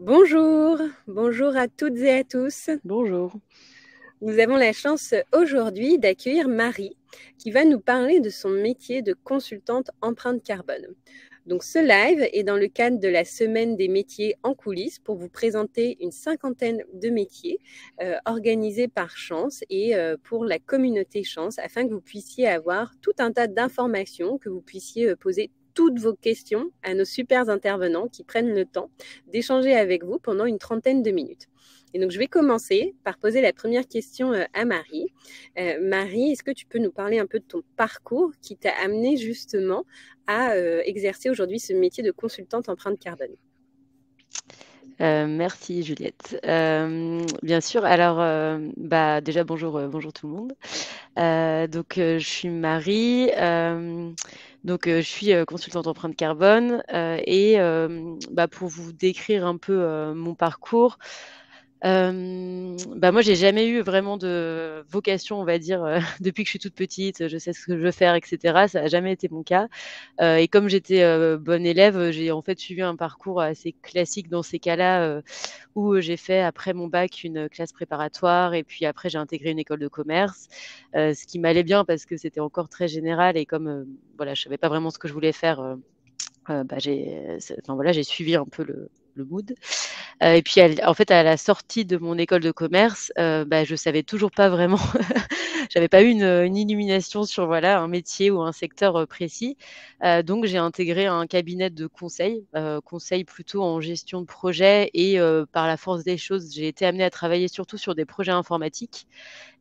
Bonjour, bonjour à toutes et à tous. Bonjour. Nous avons la chance aujourd'hui d'accueillir Marie qui va nous parler de son métier de consultante empreinte carbone. Donc ce live est dans le cadre de la semaine des métiers en coulisses pour vous présenter une cinquantaine de métiers organisés par Chance et pour la communauté Chance afin que vous puissiez avoir tout un tas d'informations, que vous puissiez poser toutes vos questions à nos super intervenants qui prennent le temps d'échanger avec vous pendant une trentaine de minutes. Et donc, je vais commencer par poser la première question à Marie. Marie, est-ce que tu peux nous parler un peu de ton parcours qui t'a amené justement à exercer aujourd'hui ce métier de consultante empreinte carbone? Merci Juliette. Bien sûr, alors déjà bonjour tout le monde. Je suis Marie, je suis consultante empreinte carbone pour vous décrire un peu mon parcours. Moi, j'ai jamais eu vraiment de vocation, on va dire, depuis que je suis toute petite, je sais ce que je veux faire, et cetera. Ça a jamais été mon cas. Et comme j'étais, bonne élève, j'ai en fait suivi un parcours assez classique dans ces cas-là, où j'ai fait après mon bac une classe préparatoire et puis après j'ai intégré une école de commerce, ce qui m'allait bien parce que c'était encore très général et comme, voilà, je savais pas vraiment ce que je voulais faire, j'ai suivi un peu le mood. Et puis en fait, à la sortie de mon école de commerce, je savais toujours pas vraiment j'avais pas eu une illumination sur, voilà, un métier ou un secteur, précis. Donc j'ai intégré un cabinet de conseil plutôt en gestion de projet et par la force des choses, j'ai été amenée à travailler surtout sur des projets informatiques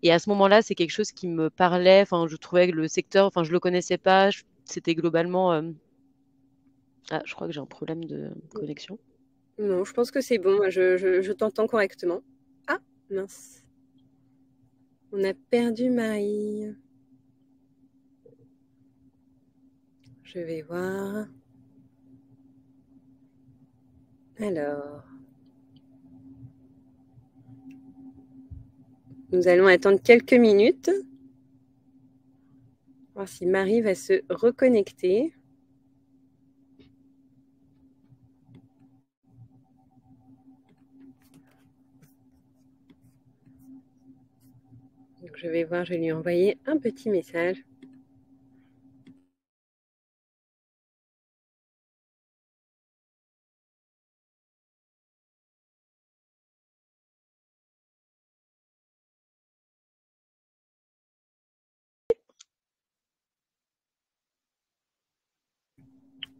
et à ce moment-là, c'est quelque chose qui me parlait. Enfin, je trouvais que le secteur, enfin, je le connaissais pas, c'était globalement, je crois que j'ai un problème de connexion. Non, je pense que c'est bon. Je t'entends correctement. Ah, mince. On a perdu Marie. Je vais voir. Alors, nous allons attendre quelques minutes. Voir si Marie va se reconnecter. Donc, je vais voir, je vais lui envoyer un petit message.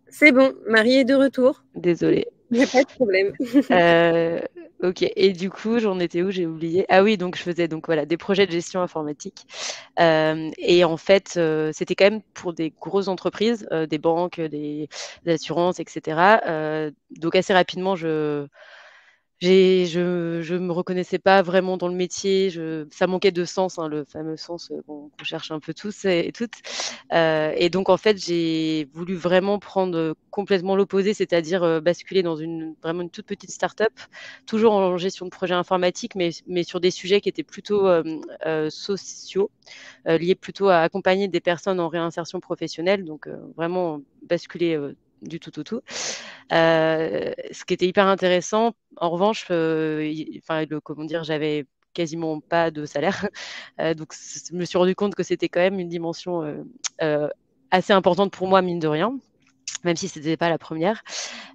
C'est bon, Marie est de retour. Désolée. Il n'y a pas de problème. Heu, OK, et du coup, j'en étais où? J'ai oublié. Ah oui, donc je faisais donc voilà des projets de gestion informatique. Et en fait, c'était quand même pour des grosses entreprises, des banques, des assurances, et cetera. Donc assez rapidement, je me reconnaissais pas vraiment dans le métier, ça manquait de sens, hein, le fameux sens, qu'on cherche un peu tous et toutes. Et donc en fait, j'ai voulu vraiment prendre, complètement l'opposé, c'est-à-dire, basculer dans vraiment une toute petite start-up, toujours en gestion de projet informatique, mais sur des sujets qui étaient plutôt, sociaux, liés plutôt à accompagner des personnes en réinsertion professionnelle, donc vraiment basculer, du tout au tout. Ce qui était hyper intéressant, en revanche, comment dire, j'avais quasiment pas de salaire. Donc je me suis rendu compte que c'était quand même une dimension euh, assez importante pour moi, mine de rien, même si ce n'était pas la première.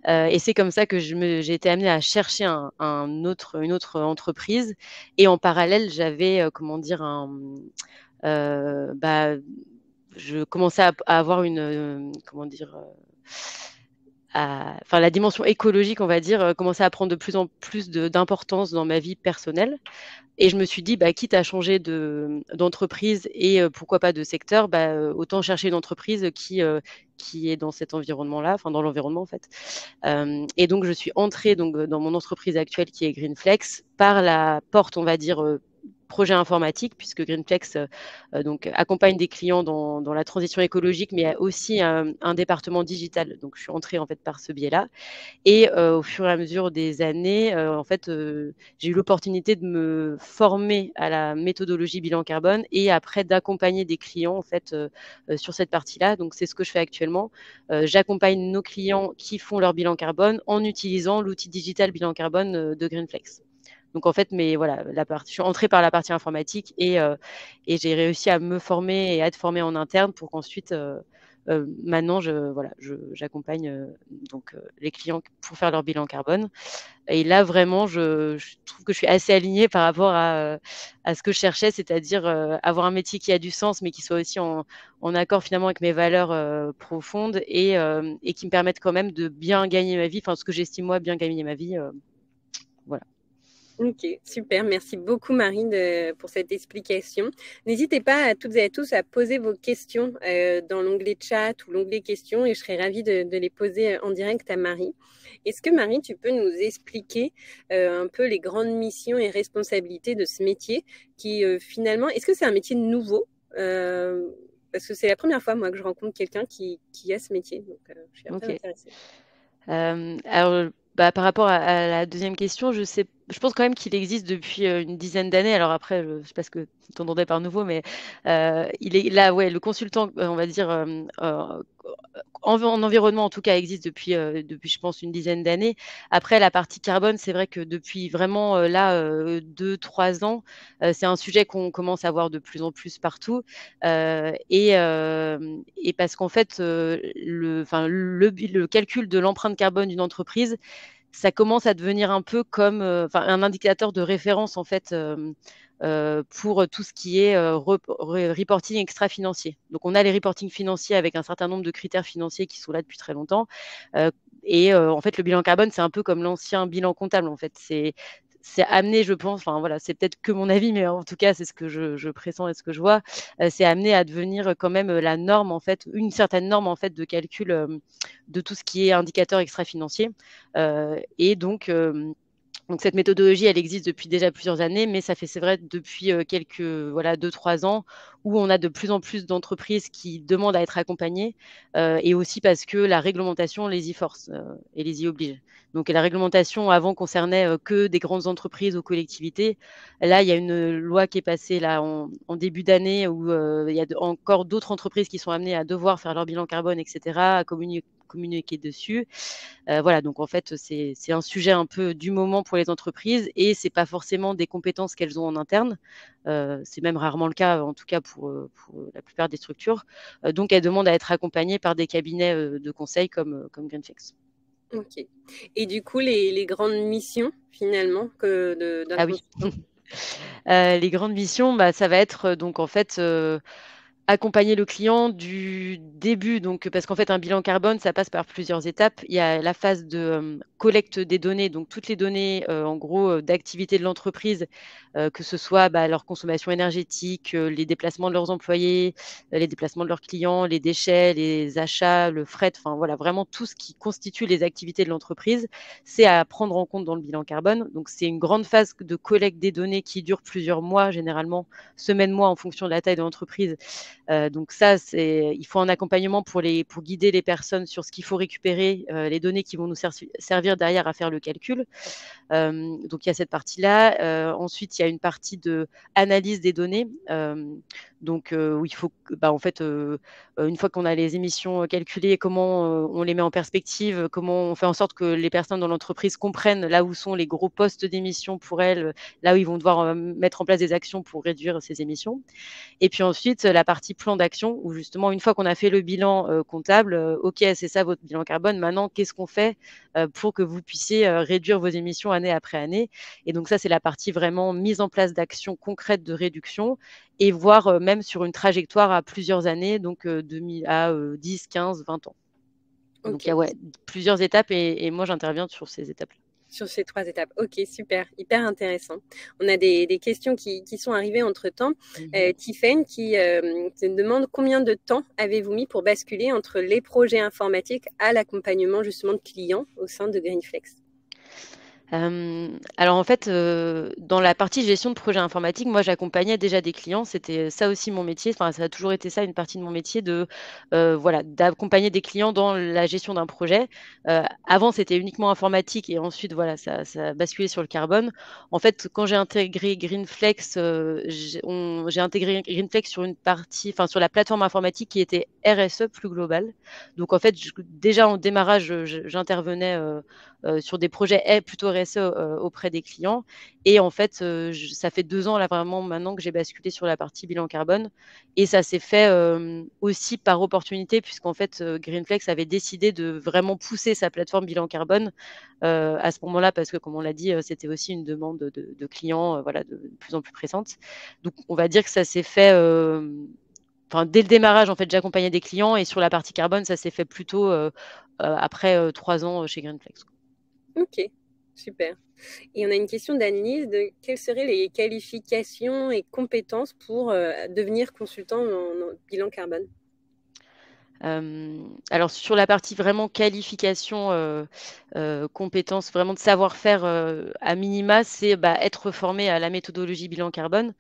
Et c'est comme ça que j'ai été amenée à chercher une autre entreprise. Et en parallèle, j'avais, euh, bah, je commençais à avoir comment dire, enfin la dimension écologique, on va dire, commençait à prendre de plus en plus d'importance dans ma vie personnelle. Et je me suis dit, bah, quitte à changer d'entreprise et pourquoi pas de secteur, autant chercher une entreprise qui est dans cet environnement-là, enfin dans l'environnement en fait. Et donc je suis entrée donc dans mon entreprise actuelle qui est Greenflex par la porte, on va dire, projet informatique, puisque Greenflex donc, accompagne des clients dans la transition écologique, mais a aussi un département digital. Donc, je suis entrée en fait par ce biais-là. Et au fur et à mesure des années, en fait, j'ai eu l'opportunité de me former à la méthodologie bilan carbone et après d'accompagner des clients en fait sur cette partie-là. Donc c'est ce que je fais actuellement. J'accompagne nos clients qui font leur bilan carbone en utilisant l'outil digital bilan carbone de Greenflex. Donc en fait, mais voilà, je suis entrée par la partie informatique et j'ai réussi à me former et à être formée en interne pour qu'ensuite maintenant, j'accompagne donc les clients pour faire leur bilan carbone. Et là, vraiment, je trouve que je suis assez alignée par rapport à ce que je cherchais, c'est-à-dire avoir un métier qui a du sens, mais qui soit aussi en accord finalement avec mes valeurs profondes et qui me permette quand même de bien gagner ma vie, enfin ce que j'estime moi bien gagner ma vie. Voilà. Ok, super. Merci beaucoup, Marie, pour cette explication. N'hésitez pas à toutes et à tous à poser vos questions dans l'onglet chat ou l'onglet questions et je serais ravie de les poser en direct à Marie. Est-ce que, Marie, tu peux nous expliquer un peu les grandes missions et responsabilités de ce métier qui, finalement, est-ce que c'est un métier nouveau parce que c'est la première fois, moi, que je rencontre quelqu'un qui a ce métier. Donc, je suis un peu intéressée. Alors, par rapport à la deuxième question, je pense quand même qu'il existe depuis une dizaine d'années. Alors après, je ne sais pas ce que tu entendais par nouveau, mais il est là, ouais, le consultant, on va dire, en environnement en tout cas, existe depuis, je pense, une dizaine d'années. Après, la partie carbone, c'est vrai que depuis vraiment là 2-3 ans, c'est un sujet qu'on commence à voir de plus en plus partout. Et parce qu'en fait, le calcul de l'empreinte carbone d'une entreprise, ça commence à devenir un peu comme un indicateur de référence en fait pour tout ce qui est reporting extra-financier. Donc on a les reportings financiers avec un certain nombre de critères financiers qui sont là depuis très longtemps. En fait, le bilan carbone, c'est un peu comme l'ancien bilan comptable. En fait, c'est amené, je pense, enfin voilà, c'est peut-être que mon avis, mais en tout cas, c'est ce que je pressens et ce que je vois, c'est amené à devenir quand même la norme, en fait, une certaine norme, en fait, de calcul de tout ce qui est indicateur extra-financier. Et donc cette méthodologie, elle existe depuis déjà plusieurs années, mais ça fait, c'est vrai, depuis quelques, voilà, 2-3 ans, où on a de plus en plus d'entreprises qui demandent à être accompagnées, et aussi parce que la réglementation les y force et les y oblige. Donc la réglementation avant concernait que des grandes entreprises ou collectivités. Là, il y a une loi qui est passée là en début d'année où il y a encore d'autres entreprises qui sont amenées à devoir faire leur bilan carbone, etc., à communiquer dessus. Voilà, donc en fait, c'est un sujet un peu du moment pour les entreprises et c'est pas forcément des compétences qu'elles ont en interne. C'est même rarement le cas, en tout cas pour la plupart des structures. Donc elles demandent à être accompagnées par des cabinets de conseil comme Greenflex. Ok. Et du coup, les grandes missions, finalement, d'un Ah oui. consultant. Les grandes missions, ça va être donc en fait accompagner le client du début, donc parce qu'en fait un bilan carbone, ça passe par plusieurs étapes. Il y a la phase de collecte des données, donc toutes les données en gros d'activité de l'entreprise, que ce soit leur consommation énergétique, les déplacements de leurs employés, les déplacements de leurs clients, les déchets, les achats, le fret, enfin voilà, vraiment tout ce qui constitue les activités de l'entreprise, c'est à prendre en compte dans le bilan carbone. Donc c'est une grande phase de collecte des données qui dure plusieurs mois, généralement semaines, mois en fonction de la taille de l'entreprise. Donc ça, il faut un accompagnement pour guider les personnes sur ce qu'il faut récupérer, les données qui vont nous servir derrière à faire le calcul. Donc il y a cette partie-là. Ensuite, il y a une partie de analyse des données. Donc où il faut en fait une fois qu'on a les émissions calculées, comment on les met en perspective, comment on fait en sorte que les personnes dans l'entreprise comprennent là où sont les gros postes d'émissions pour elles, là où ils vont devoir mettre en place des actions pour réduire ces émissions. Et puis ensuite, la partie plan d'action, où justement, une fois qu'on a fait le bilan comptable, OK, c'est ça votre bilan carbone, maintenant, qu'est-ce qu'on fait pour que vous puissiez réduire vos émissions année après année? Et donc ça, c'est la partie vraiment mise en place d'actions concrètes de réduction et voire même sur une trajectoire à plusieurs années, donc à 10, 15, 20 ans. Donc il y a plusieurs étapes et moi, j'interviens sur ces étapes-là. Sur ces 3 étapes. Ok, super, hyper intéressant. On a des questions qui sont arrivées entre-temps. Tiffaine qui se demande combien de temps avez-vous mis pour basculer entre les projets informatiques à l'accompagnement justement de clients au sein de Greenflex? Alors en fait, dans la partie gestion de projet informatique, moi j'accompagnais déjà des clients. C'était ça aussi mon métier, enfin ça a toujours été ça, une partie de mon métier de, voilà, d'accompagner des clients dans la gestion d'un projet. Avant c'était uniquement informatique et ensuite voilà, ça a basculé sur le carbone. En fait, quand j'ai intégré Greenflex, j'ai intégré Greenflex sur une partie, enfin sur la plateforme informatique qui était RSE plus globale. Donc en fait, déjà en démarrage, j'intervenais, sur des projets plutôt RSE, auprès des clients et en fait, ça fait 2 ans là vraiment maintenant que j'ai basculé sur la partie bilan carbone et ça s'est fait, aussi par opportunité puisqu'en fait, Greenflex avait décidé de vraiment pousser sa plateforme bilan carbone, à ce moment-là parce que comme on l'a dit, c'était aussi une demande de clients, voilà, de plus en plus pressante. Donc on va dire que ça s'est fait, enfin dès le démarrage en fait, j'accompagnais des clients et sur la partie carbone, ça s'est fait plutôt, après, 3 ans, chez Greenflex. Ok, super. Et on a une question d'Annelise de quelles seraient les qualifications et compétences pour devenir consultant en bilan carbone? Alors sur la partie vraiment qualification, compétences, vraiment de savoir-faire, à minima, c'est, bah, être formé à la méthodologie bilan carbone.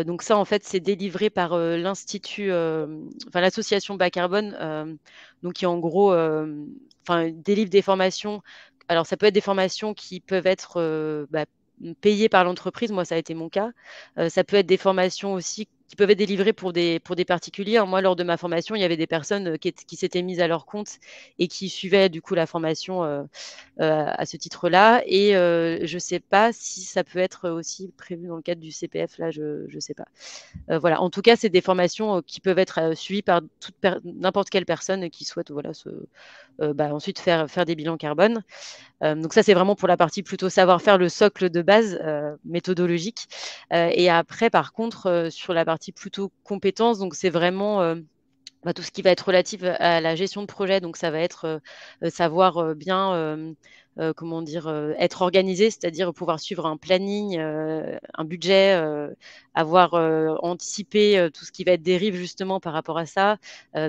Donc ça, en fait, c'est délivré par, l'institut, enfin l'association Bas Carbone, donc qui en gros, enfin délivre des formations. Alors ça peut être des formations qui peuvent être, bah, payées par l'entreprise. Moi, ça a été mon cas. Ça peut être des formations aussi qui peuvent être délivrés pour des particuliers, hein. Moi, lors de ma formation, il y avait des personnes, qui s'étaient mises à leur compte et qui suivaient du coup la formation, à ce titre-là et je sais pas si ça peut être aussi prévu dans le cadre du CPF, là, je sais pas. Voilà, en tout cas, c'est des formations, qui peuvent être, suivies par n'importe quelle personne qui souhaite, voilà, bah, ensuite faire des bilans carbone. Donc ça, c'est vraiment pour la partie plutôt savoir-faire, le socle de base, méthodologique. Et après, par contre, sur la partie plutôt compétences, donc c'est vraiment, bah, tout ce qui va être relatif à la gestion de projet. Donc ça va être, savoir, bien, comment dire? Être organisé, c'est-à-dire pouvoir suivre un planning, un budget, avoir, anticipé, tout ce qui va être dérive justement par rapport à ça.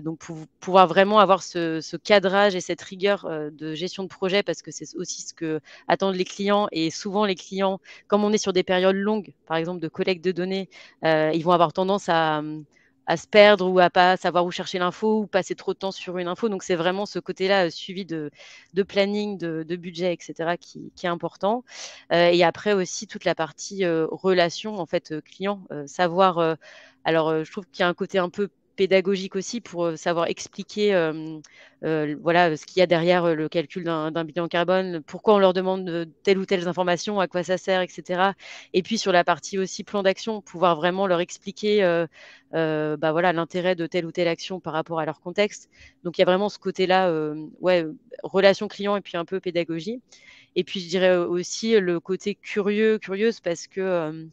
Donc pouvoir vraiment avoir ce cadrage et cette rigueur, de gestion de projet parce que c'est aussi ce que attendent les clients et souvent les clients, comme on est sur des périodes longues, par exemple de collecte de données, ils vont avoir tendance à se perdre ou à pas savoir où chercher l'info ou passer trop de temps sur une info. Donc c'est vraiment ce côté-là, suivi de planning, de budget et cetera qui est important. Et après aussi toute la partie, relation en fait, client, savoir, alors, je trouve qu'il y a un côté un peu pédagogique aussi pour, savoir expliquer, voilà, ce qu'il y a derrière, le calcul d'un bilan carbone, pourquoi on leur demande, telle ou telles informations, à quoi ça sert et cetera. Et puis sur la partie aussi plan d'action, pouvoir vraiment leur expliquer, bah, voilà, l'intérêt de telle ou telle action par rapport à leur contexte. Donc il y a vraiment ce côté-là, ouais, relation client et puis un peu pédagogie. Et puis je dirais, aussi le côté curieuse parce que,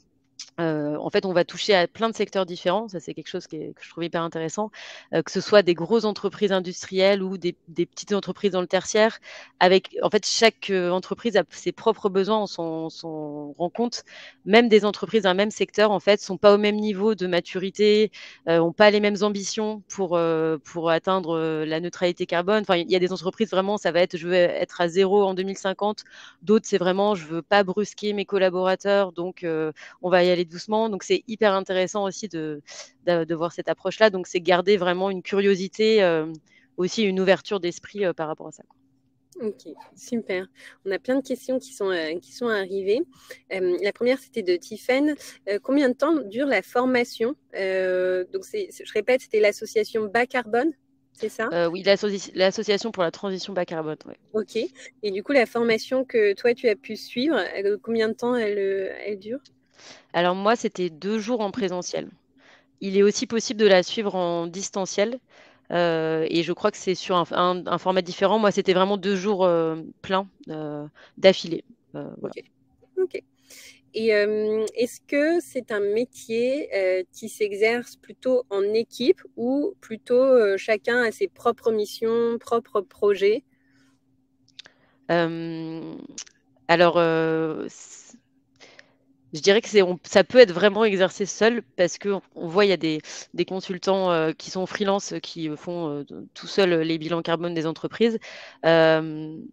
en fait, on va toucher à plein de secteurs différents. Ça, c'est quelque chose que je trouve hyper intéressant, que ce soit des grosses entreprises industrielles ou des petites entreprises dans le tertiaire. Avec en fait, chaque, entreprise a ses propres besoins, on s'en rend compte. Même des entreprises d'un même secteur, en fait, sont pas au même niveau de maturité, ont pas les mêmes ambitions pour atteindre, la neutralité carbone. Enfin, il y a des entreprises vraiment, ça va être: «Je veux être à zéro en 2050». D'autres, c'est vraiment: «Je veux pas brusquer mes collaborateurs, donc on va y aller doucement». Donc c'est hyper intéressant aussi de voir cette approche-là. Donc c'est garder vraiment une curiosité, aussi une ouverture d'esprit, par rapport à ça, quoi. Ok, super. On a plein de questions qui sont arrivées. La première, c'était de Tiffen. Combien de temps dure la formation? Donc, je répète, c'était l'association Bas Carbone, c'est ça? Oui, l'association pour la transition bas carbone, ouais. Ok. Et du coup, la formation que toi, tu as pu suivre, combien de temps elle dure? Alors moi, c'était 2 jours en présentiel. Il est aussi possible de la suivre en distanciel, et je crois que c'est sur un format différent. Moi, c'était vraiment 2 jours, pleins, d'affilée, voilà. Ok. Ok. Et est-ce que c'est un métier qui s'exerce plutôt en équipe ou plutôt chacun a ses propres missions, propres projets? Hem, alors, je dirais que ça peut être vraiment exercé seul parce qu'on voit, il y a des consultants, qui sont freelance, qui, font, tout seuls, les bilans carbone des entreprises. Hem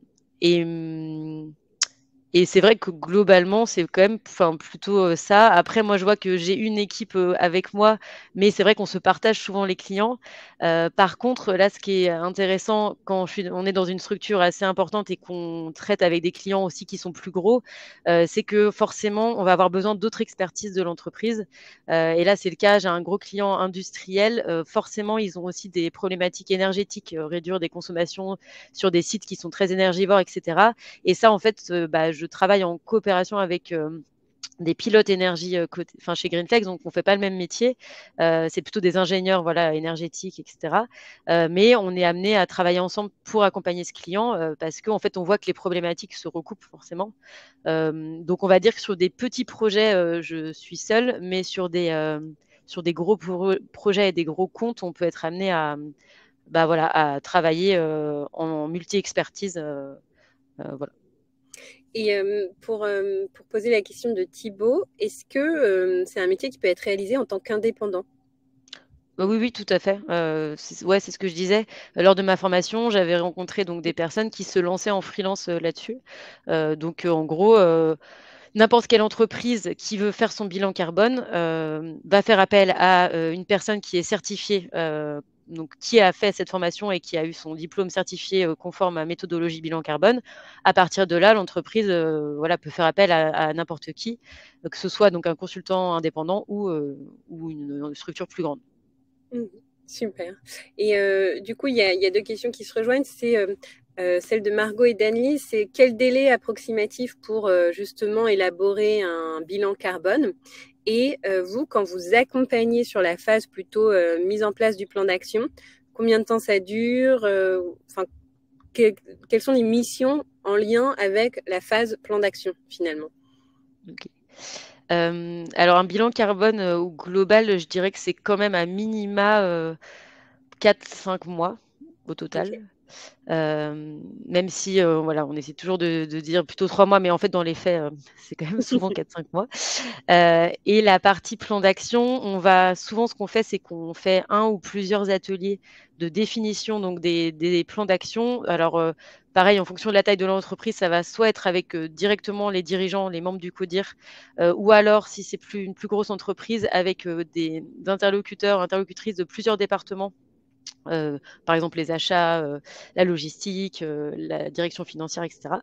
et Et c'est vrai que globalement, c'est quand même enfin, plutôt, ça. Après moi, je vois que j'ai une équipe, avec moi, mais c'est vrai qu'on se partage souvent les clients. Par contre, là, ce qui est intéressant quand on est dans une structure assez importante et qu'on traite avec des clients aussi qui sont plus gros, c'est que forcément, on va avoir besoin d'autres expertises de l'entreprise. Et là, c'est le cas, j'ai un gros client industriel, forcément, ils ont aussi des problématiques énergétiques, réduire des consommations sur des sites qui sont très énergivores et cetera. Et ça, en fait, bah, je travaille en coopération avec des pilotes énergie enfin, chez Greenflex, donc on ne fait pas le même métier. C'est plutôt des ingénieurs voilà, énergétiques, etc. Mais on est amené à travailler ensemble pour accompagner ce client parce qu'en fait, on voit que les problématiques se recoupent forcément. Donc, on va dire que sur des petits projets, je suis seule, mais sur des gros projets et des gros comptes, on peut être amené à, bah, voilà, à travailler en multi-expertise. Voilà. Et pour poser la question de Thibaut, est-ce que c'est un métier qui peut être réalisé en tant qu'indépendant? Oui, oui, tout à fait. Ouais, c'est ce que je disais. Lors de ma formation, j'avais rencontré donc des personnes qui se lançaient en freelance, là-dessus. Donc, en gros, n'importe quelle entreprise qui veut faire son bilan carbone, va faire appel à, une personne qui est certifiée, donc qui a fait cette formation et qui a eu son diplôme certifié, conforme à méthodologie bilan carbone. À partir de là, l'entreprise, voilà, peut faire appel à n'importe qui, que ce soit donc un consultant indépendant ou une structure plus grande. Mmh. Super. Et du coup, il y a 2 questions qui se rejoignent. C'est, celle de Margot et d'Anne-Lise, c'est quel délai approximatif pour, justement élaborer un bilan carbone? Et vous, quand vous accompagnez sur la phase plutôt, mise en place du plan d'action, combien de temps ça dure? Enfin, que quelles sont les missions en lien avec la phase plan d'action, finalement? OK. Alors un bilan carbone, au global, je dirais que c'est quand même à minima, 4-5 mois au OK. total. Même si, voilà, on essaie toujours de dire plutôt 3 mois, mais en fait dans les faits, c'est quand même souvent 4-5 mois. Et la partie plan d'action, on va souvent ce qu'on fait, c'est qu'on fait un ou plusieurs ateliers de définition donc des plans d'action. Alors, pareil en fonction de la taille de l'entreprise, ça va soit être avec, directement les dirigeants, les membres du CODIR, ou alors si c'est une plus grosse entreprise avec, des interlocuteurs, interlocutrices de plusieurs départements. Par exemple les achats, la logistique, la direction financière et cetera.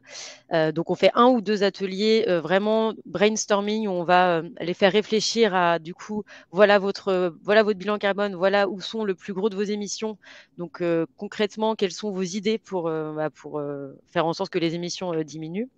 Donc on fait un ou 2 ateliers, vraiment brainstorming où on va, les faire réfléchir à du coup, voilà votre bilan carbone, voilà où sont le plus gros de vos émissions. Donc concrètement, quelles sont vos idées pour faire en sorte que les émissions, diminuent?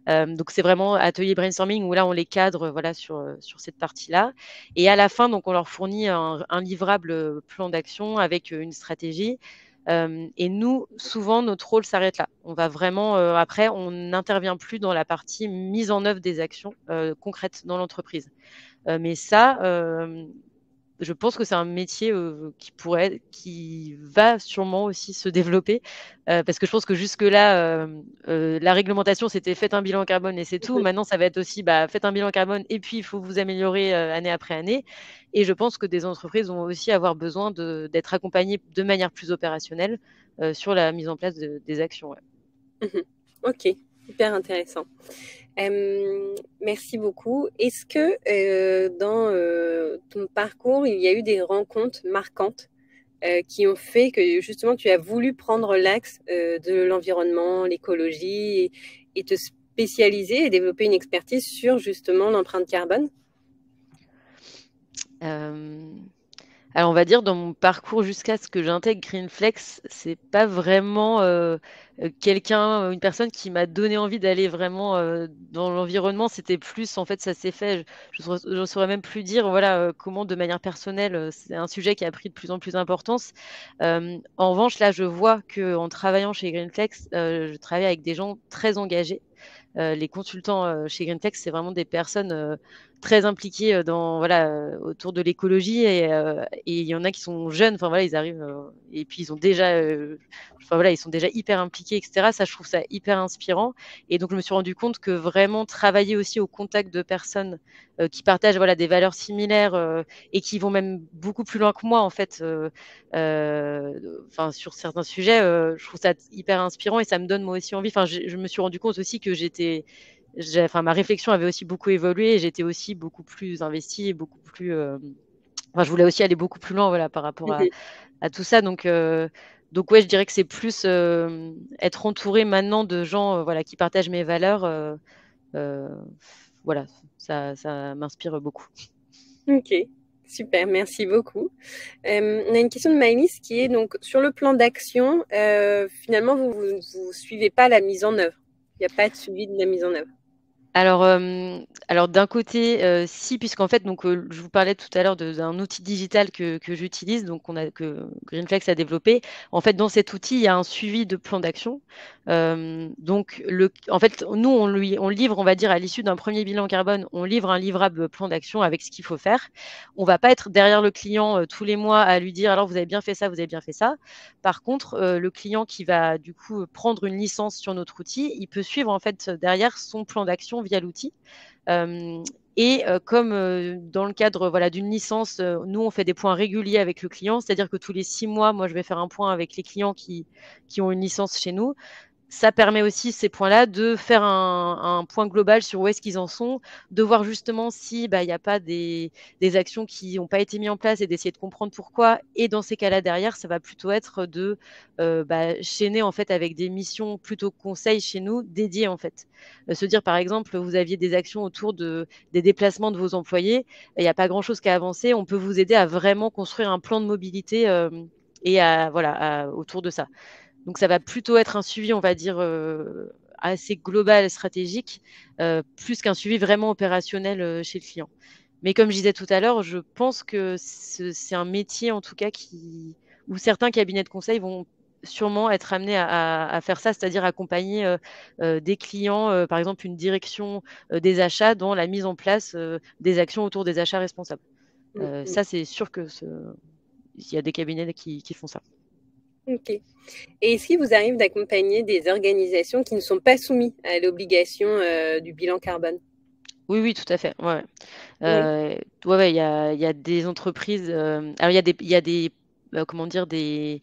Donc c'est vraiment atelier brainstorming où là on les cadre, voilà sur cette partie-là et à la fin donc on leur fournit un livrable, plan d'action avec, une stratégie. Et nous, souvent notre rôle s'arrête là. On va vraiment, après on n'intervient plus dans la partie mise en œuvre des actions, concrètes dans l'entreprise. Mais ça, je pense que c'est un métier, qui va sûrement aussi se développer, parce que je pense que jusque-là, la réglementation, c'était: «Faites un bilan carbone et c'est tout». Maintenant, ça va être aussi, bah, faites un bilan carbone et puis il faut vous améliorer, année après année et je pense que des entreprises vont aussi avoir besoin d'être accompagnées de manière plus opérationnelle, sur la mise en place des actions, ouais. Mmh. OK, hyper intéressant. Merci beaucoup. Est-ce que dans ton parcours, il y a eu des rencontres marquantes qui ont fait que justement tu as voulu prendre l'axe de l'environnement, l'écologie et te spécialiser et développer une expertise sur justement l'empreinte carbone? Hem Alors on va dire dans mon parcours jusqu'à ce que j'intègre Greenflex, c'est pas vraiment, une personne qui m'a donné envie d'aller vraiment, dans l'environnement. C'était plus en fait ça s'est fait, je saurais même plus dire voilà, comment de manière personnelle, c'est un sujet qui a pris de plus en plus d'importance. En revanche là, je vois qu'en travaillant chez Greenflex, je travaille avec des gens très engagés. Les consultants, chez Greenflex, c'est vraiment des personnes, très impliquées, dans voilà, autour de l'écologie et il y en a qui sont jeunes, enfin voilà, ils arrivent, et puis ils ont déjà, enfin voilà, ils sont déjà hyper impliqués et cetera. Ça, je trouve ça hyper inspirant et donc je me suis rendu compte que vraiment travailler aussi au contact de personnes, qui partagent voilà des valeurs similaires, et qui vont même beaucoup plus loin que moi en fait, enfin sur certains sujets, je trouve ça hyper inspirant et ça me donne moi aussi envie. Enfin, je me suis rendu compte aussi que enfin, ma réflexion avait aussi beaucoup évolué et j'étais aussi beaucoup plus investie et beaucoup plus. Enfin, je voulais aussi aller beaucoup plus loin, voilà, par rapport à tout ça. Donc ouais, je dirais que c'est plus être entouré maintenant de gens, voilà, qui partagent mes valeurs. Euh, voilà, ça m'inspire beaucoup. Ok, super, merci beaucoup. On a une question de Maëlys qui est donc sur le plan d'action, finalement, vous suivez pas la mise en œuvre. Il n'y a pas de suivi de la mise en œuvre. Alors d'un côté, si, puisqu'en fait, donc, je vous parlais tout à l'heure d'un outil digital que j'utilise, donc que Greenflex a développé. En fait, dans cet outil, il y a un suivi de plan d'action. Donc, en fait, nous, on livre, on va dire, à l'issue d'un premier bilan carbone, on livre un livrable plan d'action avec ce qu'il faut faire. On va pas être derrière le client tous les mois à lui dire, alors vous avez bien fait ça, vous avez bien fait ça. Par contre, le client qui va du coup prendre une licence sur notre outil, il peut suivre en fait derrière son plan d'action via l'outil. Comme dans le cadre voilà, d'une licence, nous, on fait des points réguliers avec le client, c'est-à-dire que tous les 6 mois, moi, je vais faire un point avec les clients qui ont une licence chez nous. Ça permet aussi, ces points-là, de faire un point global sur où est-ce qu'ils en sont, de voir justement si il n'y a pas des actions qui n'ont pas été mises en place et d'essayer de comprendre pourquoi. Et dans ces cas-là, derrière, ça va plutôt être de chaîner en fait avec des missions plutôt conseils chez nous dédiées en fait. Se dire par exemple, vous aviez des actions autour des déplacements de vos employés, il n'y a pas grand-chose qu'à avancer, on peut vous aider à vraiment construire un plan de mobilité autour de ça. Donc, ça va plutôt être un suivi, on va dire, assez global, stratégique, plus qu'un suivi vraiment opérationnel chez le client. Mais comme je disais tout à l'heure, je pense que c'est un métier, en tout cas, où certains cabinets de conseil vont sûrement être amenés à faire ça, c'est-à-dire accompagner des clients, par exemple une direction des achats dans la mise en place des actions autour des achats responsables. Mm. Ça, c'est sûr il y a des cabinets qui font ça. Ok. Et est-ce qu'il vous arrive d'accompagner des organisations qui ne sont pas soumises à l'obligation du bilan carbone? Oui, oui, tout à fait. Ouais. Oui. Il y a des entreprises. Alors, il y a des comment dire, des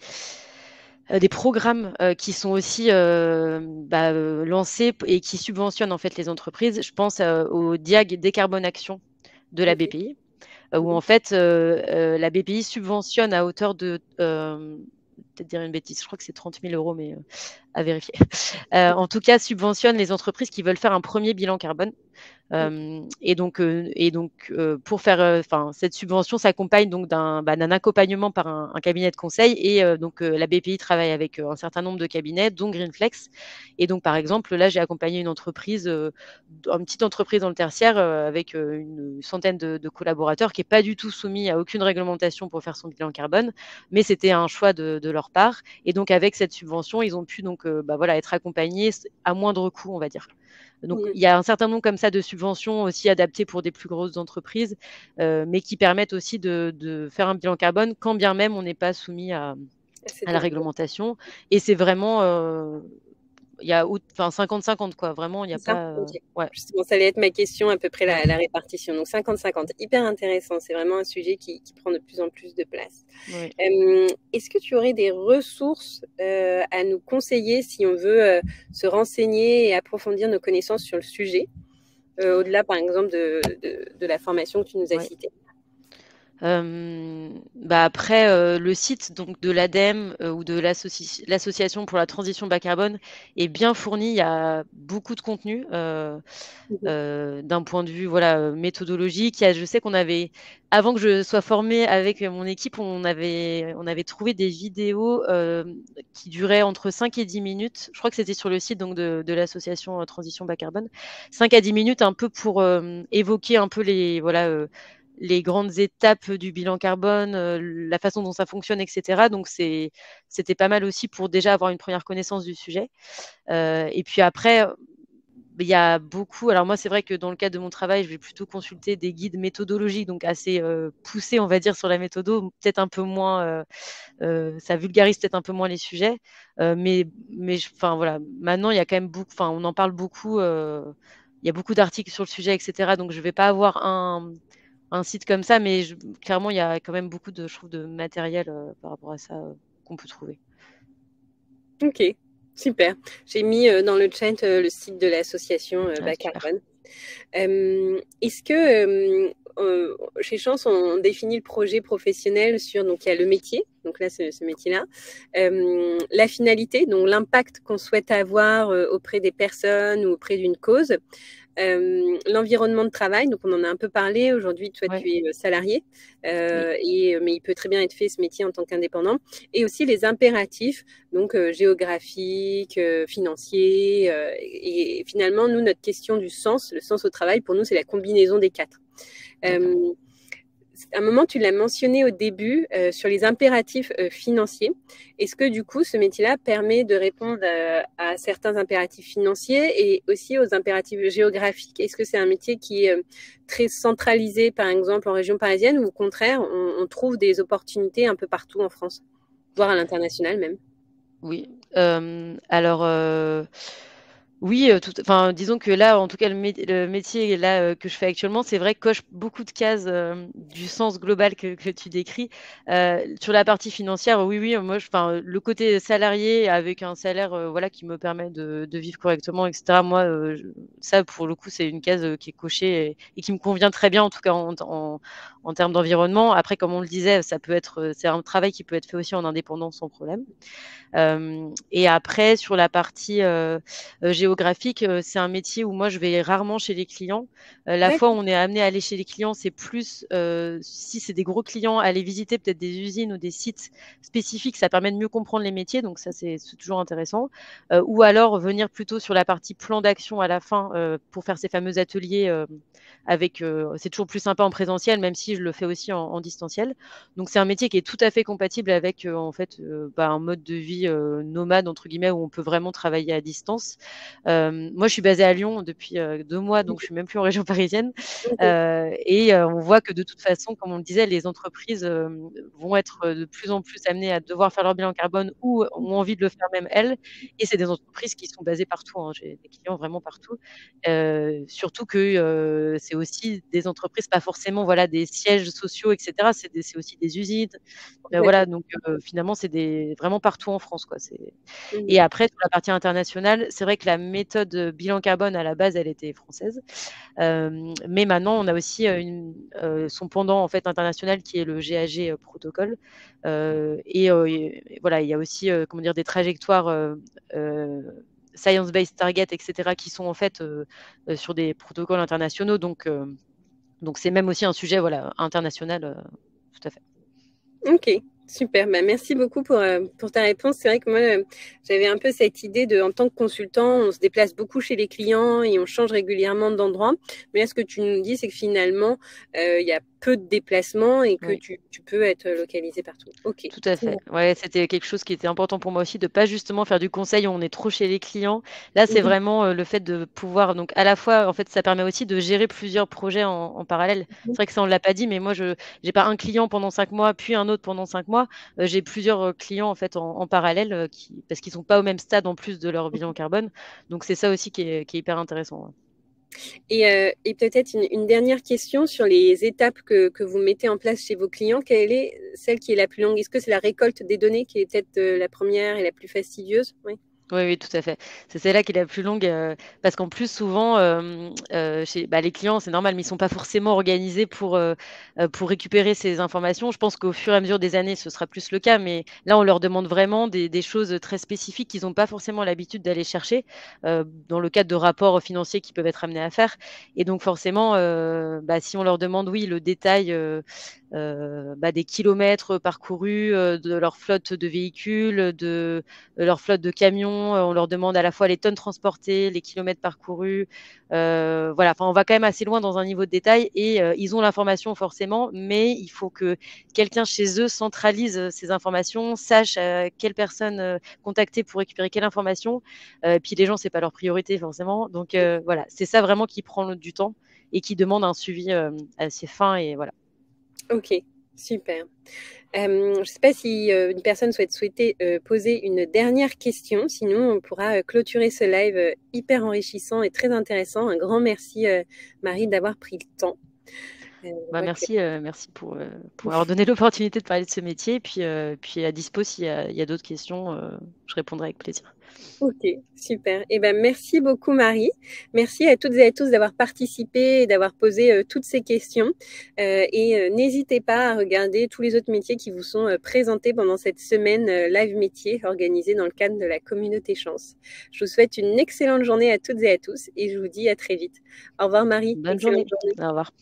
programmes qui sont aussi lancés et qui subventionnent en fait les entreprises. Je pense au DIAG Décarbone Action de la Ok. BPI, où en Mhm. fait la BPI subventionne à hauteur de peut-être dire une bêtise, je crois que c'est 30 000 euros, mais à vérifier. En tout cas, subventionne les entreprises qui veulent faire un premier bilan carbone. Pour faire, cette subvention s'accompagne donc d'un accompagnement par un cabinet de conseil et la BPI travaille avec un certain nombre de cabinets, dont Greenflex. Et donc, par exemple, là, j'ai accompagné une petite entreprise dans le tertiaire avec une centaine de collaborateurs qui n'est pas du tout soumis à aucune réglementation pour faire son bilan carbone, mais c'était un choix de leur part. Et donc, avec cette subvention, ils ont pu être accompagnés à moindre coût, on va dire. Donc, Mhm. il y a un certain nombre comme ça de subventions aussi adaptées pour des plus grosses entreprises, mais qui permettent aussi de faire un bilan carbone quand bien même on n'est pas soumis à Cette la obligation. réglementation. Et c'est vraiment, il y a 50-50, quoi. Vraiment, il n'y a C'est ça? pas. Ok. Ouais, Justement, ça allait être ma question, à peu près ouais, la répartition. Donc 50-50, hyper intéressant. C'est vraiment un sujet qui prend de plus en plus de place. ouais. Est-ce que tu aurais des ressources à nous conseiller si on veut se renseigner et approfondir nos connaissances sur le sujet, au-delà par exemple de la formation que tu nous as Ouais. citée? Après, le site donc de l'ADEME ou de l'association pour la transition bas carbone est bien fourni. Il y a beaucoup de contenu Mhm. d'un point de vue méthodologique. Je sais qu'on avait, avant que je sois formée avec mon équipe, on avait trouvé des vidéos qui duraient entre 5 et 10 minutes. Je crois que c'était sur le site donc, de l'association Transition bas carbone. 5 à 10 minutes un peu pour évoquer un peu les grandes étapes du bilan carbone, la façon dont ça fonctionne, etc. Donc, c'était pas mal aussi pour déjà avoir une première connaissance du sujet. Et puis après, il y a beaucoup. Alors, moi, c'est vrai que dans le cadre de mon travail, je vais plutôt consulter des guides méthodologiques, donc assez poussés, on va dire, sur la méthodo, peut-être un peu moins. Ça vulgarise peut-être un peu moins les sujets. Voilà. Maintenant, il y a quand même beaucoup. Enfin, on en parle beaucoup. Il y a beaucoup d'articles sur le sujet, etc. Donc, je ne vais pas avoir un site comme ça, mais clairement, il y a quand même beaucoup je trouve, de matériel par rapport à ça qu'on peut trouver. Ok, Super. J'ai mis dans le chat le site de l'association Ah, Bas super. Carbone. Est-ce que chez Chance, on définit le projet professionnel sur, donc il y a le métier, donc là ce métier-là, la finalité, donc l'impact qu'on souhaite avoir auprès des personnes ou auprès d'une cause, l'environnement de travail, donc on en a un peu parlé aujourd'hui, toi Ouais. tu es salarié, Oui. mais il peut très bien être fait ce métier en tant qu'indépendant, et aussi les impératifs, donc géographiques, financiers, et finalement nous notre question du sens, le sens au travail pour nous c'est la combinaison des quatre. D'accord. À un moment, tu l'as mentionné au début sur les impératifs financiers. Est-ce que du coup, ce métier-là permet de répondre à certains impératifs financiers et aussi aux impératifs géographiques? Est-ce que c'est un métier qui est très centralisé, par exemple, en région parisienne, ou au contraire, on trouve des opportunités un peu partout en France, voire à l'international même? Oui, alors, oui, enfin, disons que là, en tout cas, le métier là, que je fais actuellement, c'est vrai, coche beaucoup de cases, du sens global que tu décris. Sur la partie financière, oui, oui, moi, enfin, le côté salarié avec un salaire, voilà, qui me permet de vivre correctement et cetera, moi, ça, pour le coup, c'est une case, qui est cochée et qui me convient très bien, en tout cas, en termes d'environnement. Après, comme on le disait, ça peut être, c'est un travail qui peut être fait aussi en indépendant sans problème. Et après sur la partie, géographique, c'est un métier où moi je vais rarement chez les clients. La fois où D'accord. on est amené à aller chez les clients, c'est plus, si c'est des gros clients, aller visiter peut-être des usines ou des sites spécifiques, ça permet de mieux comprendre les métiers, donc ça c'est toujours intéressant. Ou alors venir plutôt sur la partie plan d'action à la fin, pour faire ces fameux ateliers, avec, c'est toujours plus sympa en présentiel, même si je le fais aussi en distanciel. Donc c'est un métier qui est tout à fait compatible avec, en fait, un mode de vie, «nomade» entre guillemets, où on peut vraiment travailler à distance. Moi, je suis basée à Lyon depuis, 2 mois, donc je suis même plus en région parisienne, Ok. on voit que de toute façon, comme on le disait, les entreprises, vont être, de plus en plus amenées à devoir faire leur bilan carbone ou ont envie de le faire même elles, et c'est des entreprises qui sont basées partout, hein. J'ai des clients vraiment partout, surtout que, c'est aussi des entreprises, pas forcément, voilà, des sièges sociaux et cetera, c'est aussi des usines. Voilà, Complètement. donc finalement, c'est des vraiment partout en France, quoi. Et Mhm. après sur la partie internationale, c'est vrai que la méthode, bilan carbone à la base, elle était française. Mais maintenant on a aussi, son pendant en fait international qui est le GAG, protocole. Et voilà, il y a aussi, comment dire, des trajectoires, science based target et cetera qui sont en fait, sur des protocoles internationaux, donc c'est même aussi un sujet, voilà, international, tout à fait. Ok, super. Bah, merci beaucoup pour ta réponse. C'est vrai que moi, j'avais un peu cette idée de, en tant que consultant, on se déplace beaucoup chez les clients et on change régulièrement d'endroit. Mais là, ce que tu nous dis, c'est que finalement, il y a peu de déplacements et que Oui. tu peux être localisé partout. Ok, Tout à très bien. fait. Ouais, c'était quelque chose qui était important pour moi aussi, de pas justement faire du conseil où on est trop chez les clients. Là, c'est Mhm, vraiment, le fait de pouvoir, donc à la fois, en fait, ça permet aussi de gérer plusieurs projets en parallèle. mhm. C'est vrai que ça, on l'a pas dit, mais moi, je j'ai pas un client pendant 5 mois, puis un autre pendant 5 mois. J'ai plusieurs, clients, en fait, en parallèle, qui parce qu'ils sont pas au même stade, en plus de leur bilan carbone. Donc c'est ça aussi qui est hyper intéressant, ouais. Et peut-être une dernière question sur les étapes que vous mettez en place chez vos clients. Quelle est celle qui est la plus longue? Est-ce que c'est la récolte des données qui est peut-être la première et la plus fastidieuse? Oui. Oui, oui, tout à fait. C'est celle-là qui est la plus longue, parce qu'en plus souvent, chez les clients, c'est normal, mais ils sont pas forcément organisés pour récupérer ces informations. Je pense qu'au fur et à mesure des années, ce sera plus le cas, mais là, on leur demande vraiment des choses très spécifiques qu'ils ont pas forcément l'habitude d'aller chercher, dans le cadre de rapports financiers qu'ils peuvent être amenés à faire. Et donc forcément, si on leur demande, oui, le détail, des kilomètres parcourus, de leur flotte de véhicules, de leur flotte de camions, on leur demande à la fois les tonnes transportées, les kilomètres parcourus, voilà, enfin, on va quand même assez loin dans un niveau de détail, et ils ont l'information forcément, mais il faut que quelqu'un chez eux centralise, ces informations, sache, quelle personne, contacter pour récupérer quelle information. Puis les gens, c'est pas leur priorité forcément, donc voilà, c'est ça vraiment qui prend du temps et qui demande un suivi, assez fin, et voilà. Ok, super. Je ne sais pas si une personne souhaitait poser une dernière question. Sinon, on pourra clôturer ce live hyper enrichissant et très intéressant. Un grand merci, Marie, d'avoir pris le temps. Bah, Ok. merci pour avoir donné l'opportunité de parler de ce métier. Puis à dispo, il y a d'autres questions, je répondrai avec plaisir. Ok, super. Eh ben, merci beaucoup, Marie. Merci à toutes et à tous d'avoir participé et d'avoir posé toutes ces questions. N'hésitez pas à regarder tous les autres métiers qui vous sont présentés pendant cette semaine live métier organisée dans le cadre de la communauté Chance. Je vous souhaite une excellente journée à toutes et à tous et je vous dis à très vite. Au revoir, Marie. Bonne Excellente journée. journée. Au revoir.